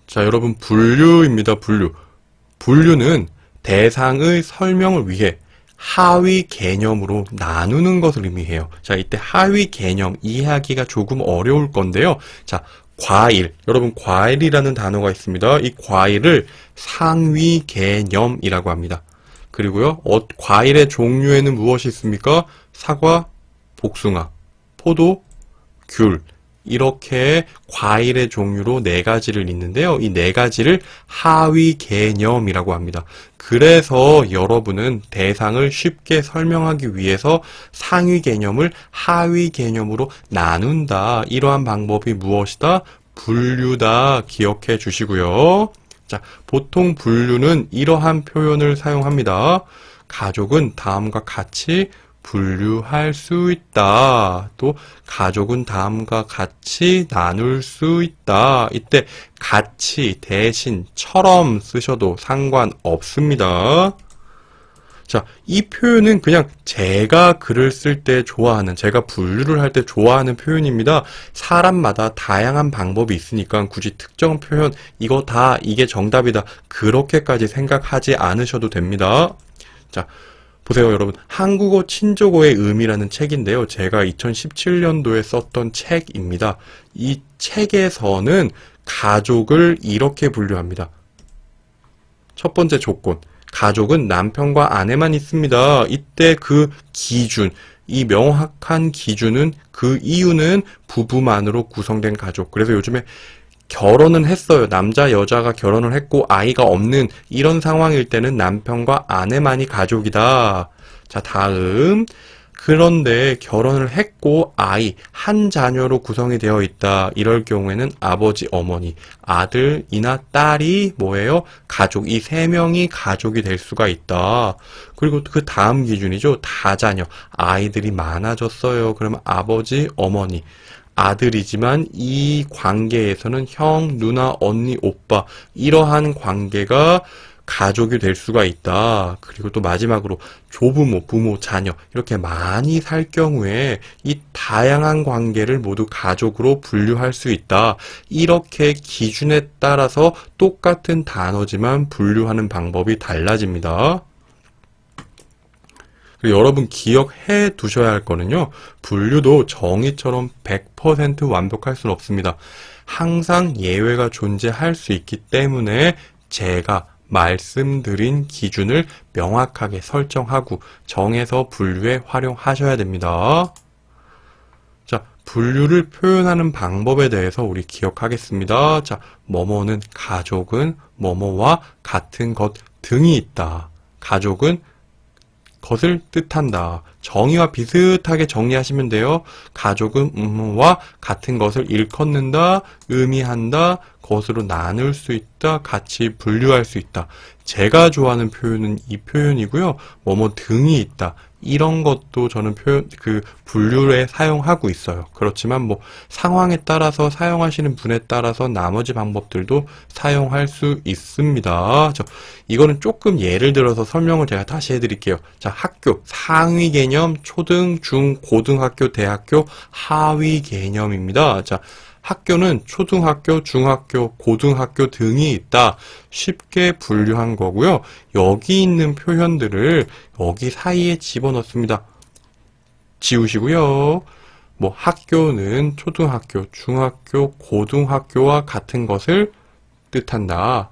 자, 여러분, 분류입니다. 분류. 분류는 대상의 설명을 위해 하위 개념으로 나누는 것을 의미해요. 자, 이때 하위 개념 이해하기가 조금 어려울 건데요. 자, 과일. 여러분, 과일이라는 단어가 있습니다. 이 과일을 상위 개념이라고 합니다. 그리고요, 과일의 종류에는 무엇이 있습니까? 사과, 복숭아, 포도, 귤. 이렇게 과일의 종류로 네 가지를 있는데요. 이 네 가지를 하위 개념이라고 합니다. 그래서 여러분은 대상을 쉽게 설명하기 위해서 상위 개념을 하위 개념으로 나눈다. 이러한 방법이 무엇이다? 분류다. 기억해 주시고요. 자, 보통 분류는 이러한 표현을 사용합니다. 가족은 다음과 같이 분류할 수 있다. 또 가족은 다음과 같이 나눌 수 있다. 이때 같이, 대신, 처럼 쓰셔도 상관없습니다. 자, 이 표현은 그냥 제가 글을 쓸 때 좋아하는, 제가 분류를 할 때 좋아하는 표현입니다. 사람마다 다양한 방법이 있으니까 굳이 특정 표현, 이게 정답이다. 그렇게까지 생각하지 않으셔도 됩니다. 자, 보세요, 여러분. 한국어 친족어의 의미라는 책인데요. 제가 2017년도에 썼던 책입니다. 이 책에서는 가족을 이렇게 분류합니다. 첫 번째 조건. 가족은 남편과 아내만 있습니다. 이때 그 기준, 이 명확한 기준은 그 이유는 부부만으로 구성된 가족. 그래서 요즘에 결혼은 했어요. 남자, 여자가 결혼을 했고 아이가 없는 이런 상황일 때는 남편과 아내만이 가족이다. 자, 다음. 그런데 결혼을 했고 아이, 한 자녀로 구성이 되어 있다. 이럴 경우에는 아버지, 어머니, 아들이나 딸이 뭐예요? 가족, 이 세 명이 가족이 될 수가 있다. 그리고 그 다음 기준이죠. 다자녀, 아이들이 많아졌어요. 그러면 아버지, 어머니. 아들이지만 이 관계에서는 형, 누나, 언니, 오빠 이러한 관계가 가족이 될 수가 있다. 그리고 또 마지막으로 조부모, 부모, 자녀 이렇게 많이 살 경우에 이 다양한 관계를 모두 가족으로 분류할 수 있다. 이렇게 기준에 따라서 똑같은 단어지만 분류하는 방법이 달라집니다. 그리고 여러분 기억해 두셔야 할 거는요. 분류도 정의처럼 100% 완벽할 수는 없습니다. 항상 예외가 존재할 수 있기 때문에 제가 말씀드린 기준을 명확하게 설정하고 정해서 분류에 활용하셔야 됩니다. 자, 분류를 표현하는 방법에 대해서 우리 기억하겠습니다. 자, 뭐뭐는 가족은 뭐뭐와 같은 것 등이 있다. 가족은 것을 뜻한다. 정의와 비슷하게 정리하시면 돼요. 가족은 와 같은 것을 일컫는다, 의미한다, 것으로 나눌 수 있다, 같이 분류할 수 있다. 제가 좋아하는 표현은 이 표현이고요. 뭐뭐 등이 있다. 이런 것도 저는 분류에 사용하고 있어요. 그렇지만 뭐 상황에 따라서 사용하시는 분에 따라서 나머지 방법들도 사용할 수 있습니다. 이거는 조금 예를 들어서 설명을 제가 다시 해드릴게요. 자, 학교, 상위 개념, 초등, 중, 고등학교, 대학교, 하위 개념입니다. 자, 학교는 초등학교, 중학교, 고등학교 등이 있다. 쉽게 분류한 거고요. 여기 있는 표현들을 여기 사이에 집어넣습니다. 지우시고요. 뭐 학교는 초등학교, 중학교, 고등학교와 같은 것을 뜻한다.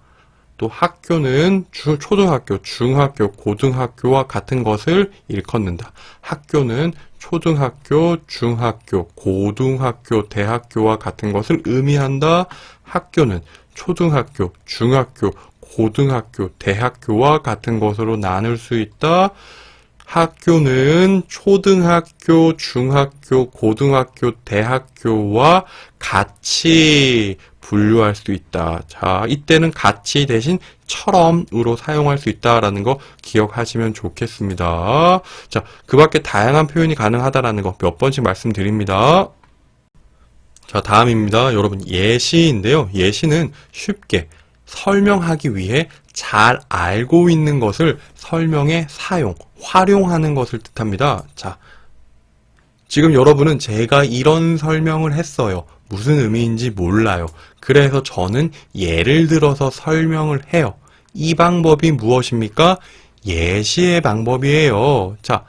또 학교는 초등학교, 중학교, 고등학교와 같은 것을 일컫는다. 학교는 초등학교, 중학교, 고등학교, 대학교와 같은 것을 의미한다. 학교는 초등학교, 중학교, 고등학교, 대학교와 같은 것으로 나눌 수 있다. 학교는 초등학교, 중학교, 고등학교, 대학교와 같이 분류할 수 있다. 자, 이때는 같이 대신 처럼으로 사용할 수 있다라는 거 기억하시면 좋겠습니다. 자, 그 밖에 다양한 표현이 가능하다라는 거 몇 번씩 말씀드립니다. 자, 다음입니다. 여러분, 예시인데요. 예시는 쉽게 설명하기 위해 잘 알고 있는 것을 설명에 활용하는 것을 뜻합니다. 자, 지금 여러분은 제가 이런 설명을 했어요. 무슨 의미인지 몰라요. 그래서 저는 예를 들어서 설명을 해요. 이 방법이 무엇입니까? 예시의 방법이에요. 자,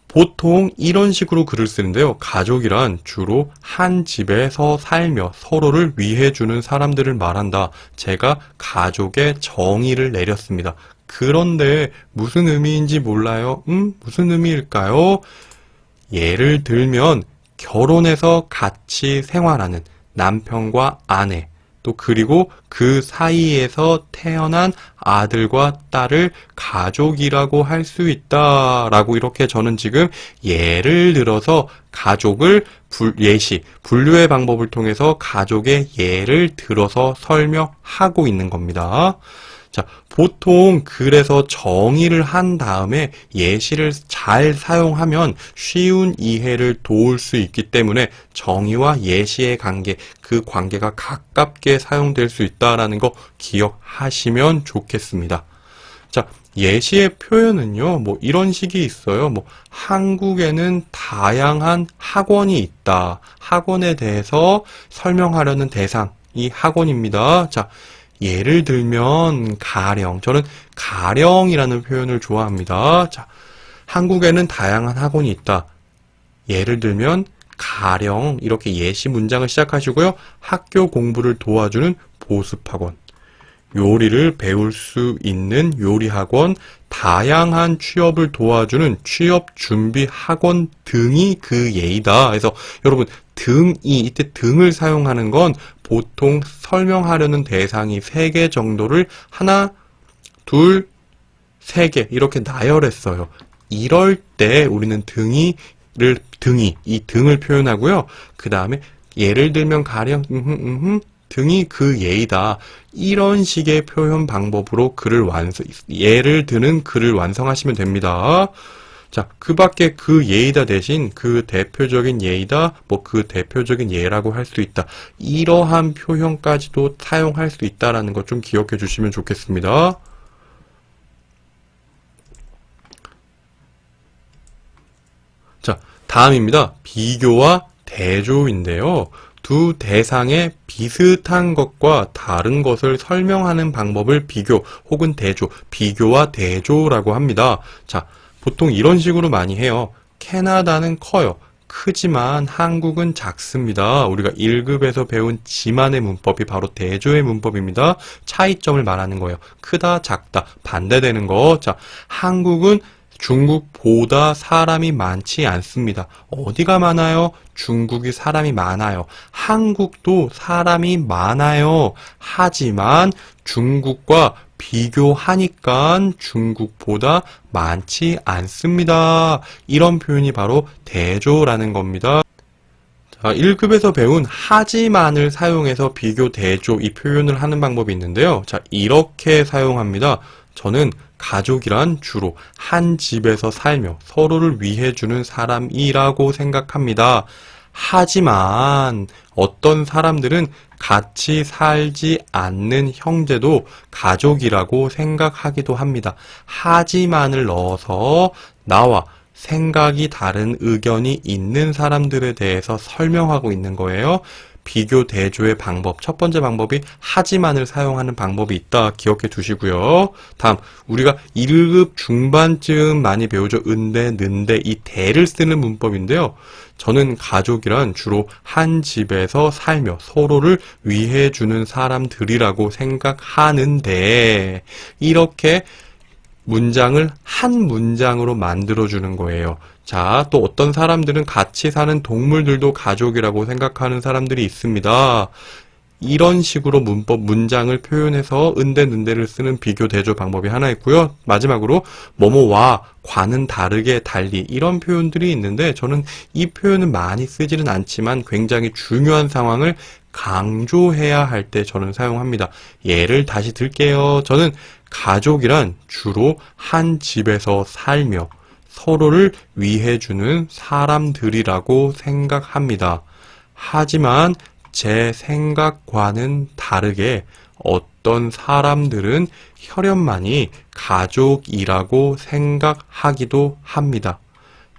보통 이런 식으로 글을 쓰는데요. 가족이란 주로 한 집에서 살며 서로를 위해주는 사람들을 말한다. 제가 가족의 정의를 내렸습니다. 그런데 무슨 의미인지 몰라요? 무슨 의미일까요? 예를 들면 결혼해서 같이 생활하는 남편과 아내, 또 그리고 그 사이에서 태어난 아들과 딸을 가족이라고 할 수 있다라고 이렇게 저는 지금 예를 들어서 가족을 분류의 방법을 통해서 가족의 예를 들어서 설명하고 있는 겁니다. 자, 보통 그래서 정의를 한 다음에 예시를 잘 사용하면 쉬운 이해를 도울 수 있기 때문에 정의와 예시의 관계, 그 관계가 가깝게 사용될 수 있다는 거 기억하시면 좋겠습니다. 자, 예시의 표현은요, 뭐 이런 식이 있어요. 뭐 한국에는 다양한 학원이 있다. 학원에 대해서 설명하려는 대상이 학원입니다. 자, 예를 들면 가령, 저는 가령이라는 표현을 좋아합니다. 자, 한국에는 다양한 학원이 있다. 예를 들면 가령 이렇게 예시 문장을 시작하시고요. 학교 공부를 도와주는 보습학원, 요리를 배울 수 있는 요리학원, 다양한 취업을 도와주는 취업준비학원 등이 그 예이다. 그래서 여러분 이때 등을 사용하는 건 보통 설명하려는 대상이 3개 정도를 하나, 둘, 3개 이렇게 나열했어요. 이럴 때 우리는 이 등을 표현하고요. 그 다음에 예를 들면 가령 등이 그 예이다. 이런 식의 표현 방법으로 예를 드는 글을 완성하시면 됩니다. 자, 그 밖에 그 예이다 대신 그 대표적인 예이다, 뭐 그 대표적인 예라고 할 수 있다. 이러한 표현까지도 사용할 수 있다라는 것 좀 기억해 주시면 좋겠습니다. 자, 다음입니다. 비교와 대조인데요. 두 대상의 비슷한 것과 다른 것을 설명하는 방법을 비교 혹은 대조, 비교와 대조라고 합니다. 자, 보통 이런 식으로 많이 해요. 캐나다는 커요. 크지만 한국은 작습니다. 우리가 1급에서 배운 지만의 문법이 바로 대조의 문법입니다. 차이점을 말하는 거예요. 크다, 작다, 반대되는 거. 자, 한국은 중국보다 사람이 많지 않습니다. 어디가 많아요? 중국이 사람이 많아요. 한국도 사람이 많아요. 하지만 중국과 비교하니까 중국보다 많지 않습니다. 이런 표현이 바로 대조라는 겁니다. 자, 1급에서 배운 하지만을 사용해서 비교, 대조 이 표현을 하는 방법이 있는데요. 자, 이렇게 사용합니다. 저는 가족이란 주로 한 집에서 살며 서로를 위해주는 사람이라고 생각합니다. 하지만 어떤 사람들은 같이 살지 않는 형제도 가족이라고 생각하기도 합니다. 하지만을 넣어서 나와 생각이 다른 의견이 있는 사람들에 대해서 설명하고 있는 거예요. 비교 대조의 방법, 첫 번째 방법이 하지만을 사용하는 방법이 있다 기억해 두시고요. 다음, 우리가 1급 중반쯤 많이 배우죠. 은대, 는대, 이 대를 쓰는 문법인데요. 저는 가족이란 주로 한 집에서 살며 서로를 위해주는 사람들이라고 생각하는데, 이렇게 문장을 한 문장으로 만들어주는 거예요. 자, 또 어떤 사람들은 같이 사는 동물들도 가족이라고 생각하는 사람들이 있습니다. 이런 식으로 문장을 표현해서 은대, 는대를 쓰는 비교, 대조 방법이 하나 있고요. 마지막으로 뭐뭐와 과는 다르게, 달리 이런 표현들이 있는데 저는 이 표현은 많이 쓰지는 않지만 굉장히 중요한 상황을 강조해야 할 때 저는 사용합니다. 예를 다시 들게요. 저는 가족이란 주로 한 집에서 살며 서로를 위해주는 사람들이라고 생각합니다. 하지만 제 생각과는 다르게 어떤 사람들은 혈연만이 가족이라고 생각하기도 합니다.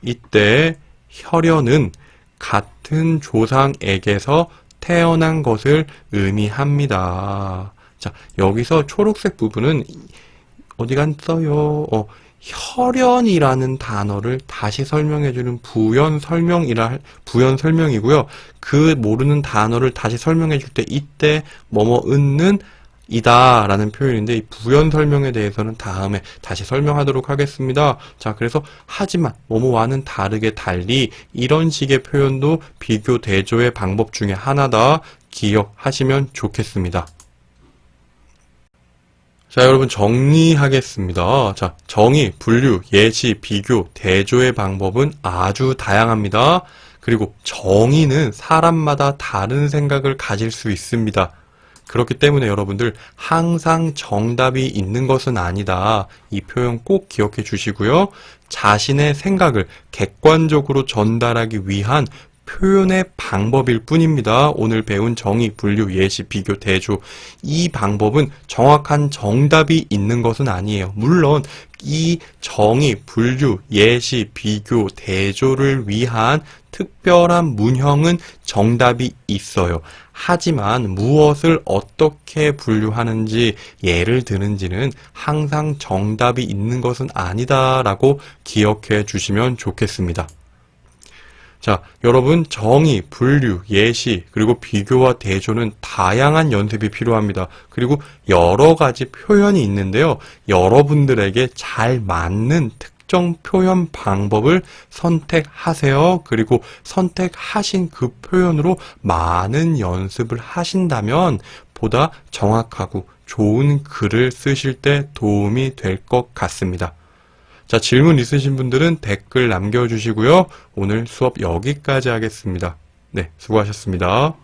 이때 혈연은 같은 조상에게서 태어난 것을 의미합니다. 자, 여기서 초록색 부분은 어디 갔어요? 혈연이라는 단어를 다시 설명해주는 부연 설명이고요. 그 모르는 단어를 다시 설명해줄 때 이때 뭐뭐은는 이다 라는 표현인데, 이 부연 설명에 대해서는 다음에 다시 설명하도록 하겠습니다. 자, 그래서 하지만 뭐뭐와는 다르게 달리 이런 식의 표현도 비교 대조의 방법 중에 하나다 기억하시면 좋겠습니다. 자, 여러분 정리하겠습니다. 자, 정의, 분류, 예시, 비교, 대조의 방법은 아주 다양합니다. 그리고 정의는 사람마다 다른 생각을 가질 수 있습니다. 그렇기 때문에 여러분들 항상 정답이 있는 것은 아니다. 이 표현 꼭 기억해 주시고요. 자신의 생각을 객관적으로 전달하기 위한 표현의 방법일 뿐입니다. 오늘 배운 정의, 분류, 예시, 비교, 대조, 이 방법은 정확한 정답이 있는 것은 아니에요. 물론 이 정의, 분류, 예시, 비교, 대조를 위한 특별한 문형은 정답이 있어요. 하지만 무엇을 어떻게 분류하는지, 예를 드는지는 항상 정답이 있는 것은 아니다라고 기억해 주시면 좋겠습니다. 자, 여러분 정의, 분류, 예시, 그리고 비교와 대조는 다양한 연습이 필요합니다. 그리고 여러 가지 표현이 있는데요. 여러분들에게 잘 맞는 특정 표현 방법을 선택하세요. 그리고 선택하신 그 표현으로 많은 연습을 하신다면 보다 정확하고 좋은 글을 쓰실 때 도움이 될 것 같습니다. 자, 질문 있으신 분들은 댓글 남겨주시고요. 오늘 수업 여기까지 하겠습니다. 네, 수고하셨습니다.